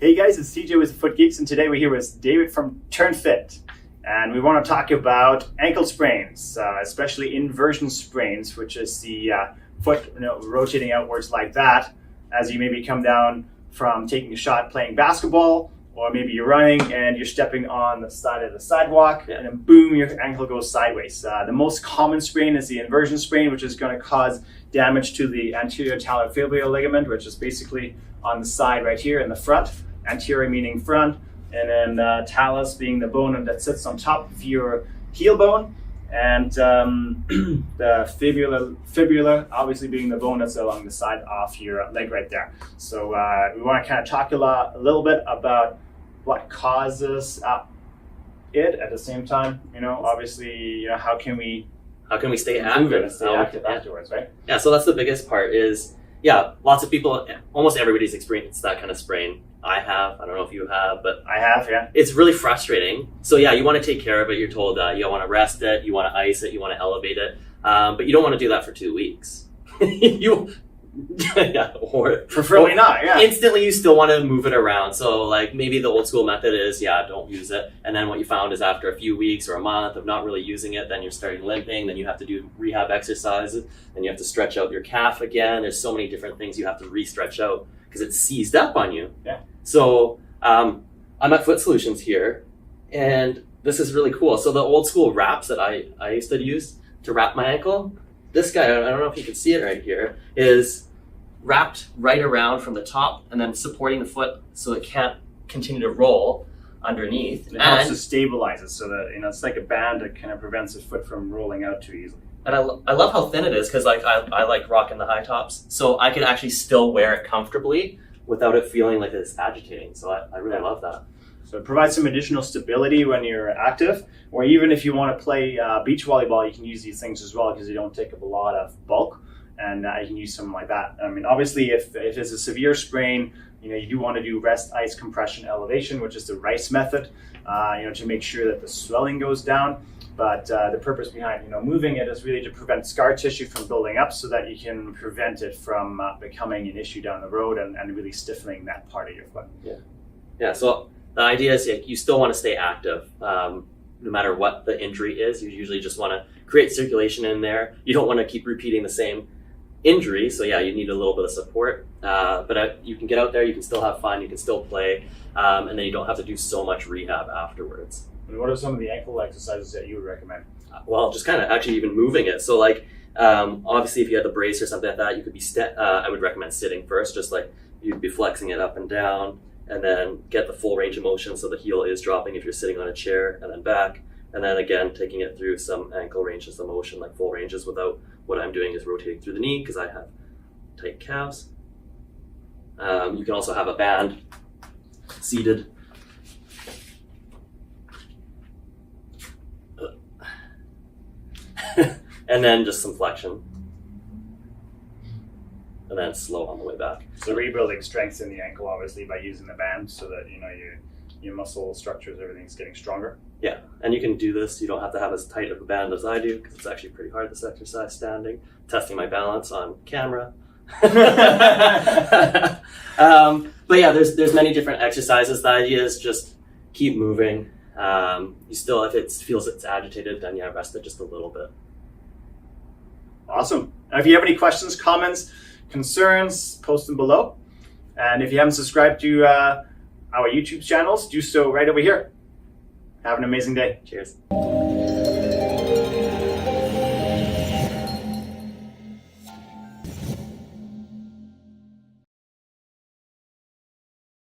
Hey guys, it's TJ with Foot Geekz, and today we're here with David from Turn Fit, and we want to talk about ankle sprains, especially inversion sprains, which is the foot rotating outwards like that as you maybe come down from taking a shot playing basketball, or maybe you're running and you're stepping on the side of the sidewalk, and then boom, your ankle goes sideways. The most common sprain is the inversion sprain, which is going to cause damage to the anterior talofibular ligament, which is basically on the side right here in the front. Anterior meaning front, and then talus being the bone that sits on top of your heel bone, and the fibula obviously being the bone that's along the side of your leg right there. So we want to kind of talk a little bit about what causes it at the same time. Obviously, how can we stay active and stay active afterwards, right? Yeah, so that's the biggest part is, lots of people, almost everybody's experienced that kind of sprain. I don't know if you have, but I have, yeah. It's really frustrating. So you want to take care of it. You're told you want to rest it, you want to ice it, you want to elevate it, but you don't want to do that for 2 weeks. Or preferably not, yeah. Instantly, you still want to move it around. So maybe the old school method is, don't use it. And then what you found is after a few weeks or a month of not really using it, then you're starting limping, then you have to do rehab exercises, then you have to stretch out your calf again. There's so many different things you have to re-stretch out because it's seized up on you. Yeah. So I'm at Foot Solutions here, and this is really cool. So the old school wraps that I used to use to wrap my ankle, this guy, I don't know if you can see it right here, is wrapped right around from the top and then supporting the foot so it can't continue to roll underneath. It helps to stabilize it so that it's like a band that kind of prevents the foot from rolling out too easily. And I love how thin it is because I like rocking the high tops, so I can actually still wear it comfortably without it feeling like it's agitating. So I really love that. So it provides some additional stability when you're active, or even if you want to play beach volleyball, you can use these things as well because they don't take up a lot of bulk, and you can use something like that. I mean, obviously, if it's a severe sprain, you do want to do rest, ice, compression, elevation, which is the RICE method, to make sure that the swelling goes down. But the purpose behind moving it is really to prevent scar tissue from building up so that you can prevent it from becoming an issue down the road and really stiffening that part of your foot. Yeah. So the idea is you still want to stay active no matter what the injury is. You usually just want to create circulation in there. You don't want to keep repeating the same injury. So you need a little bit of support. But you can get out there, you can still have fun, you can still play, and then you don't have to do so much rehab afterwards. And what are some of the ankle exercises that you would recommend? Well, just kind of actually even moving it. So obviously if you had the brace or something like that, you could be I would recommend sitting first, just you'd be flexing it up and down, and then get the full range of motion so the heel is dropping if you're sitting on a chair, and then back, and then again taking it through some ankle ranges of motion, like full ranges, without what I'm doing is rotating through the knee because I have tight calves. You can also have a band seated. And then just some flexion, and then slow on the way back. So rebuilding strength in the ankle, obviously, by using the band so that your muscle structures, everything's getting stronger. Yeah, and you can do this. You don't have to have as tight of a band as I do because it's actually pretty hard, this exercise standing. Testing my balance on camera. But there's many different exercises. The idea is just keep moving. You still, if it feels it's agitated, then rest it just a little bit. Awesome. Now, if you have any questions, comments, concerns, post them below. And if you haven't subscribed to our YouTube channels, do so right over here. Have an amazing day. Cheers.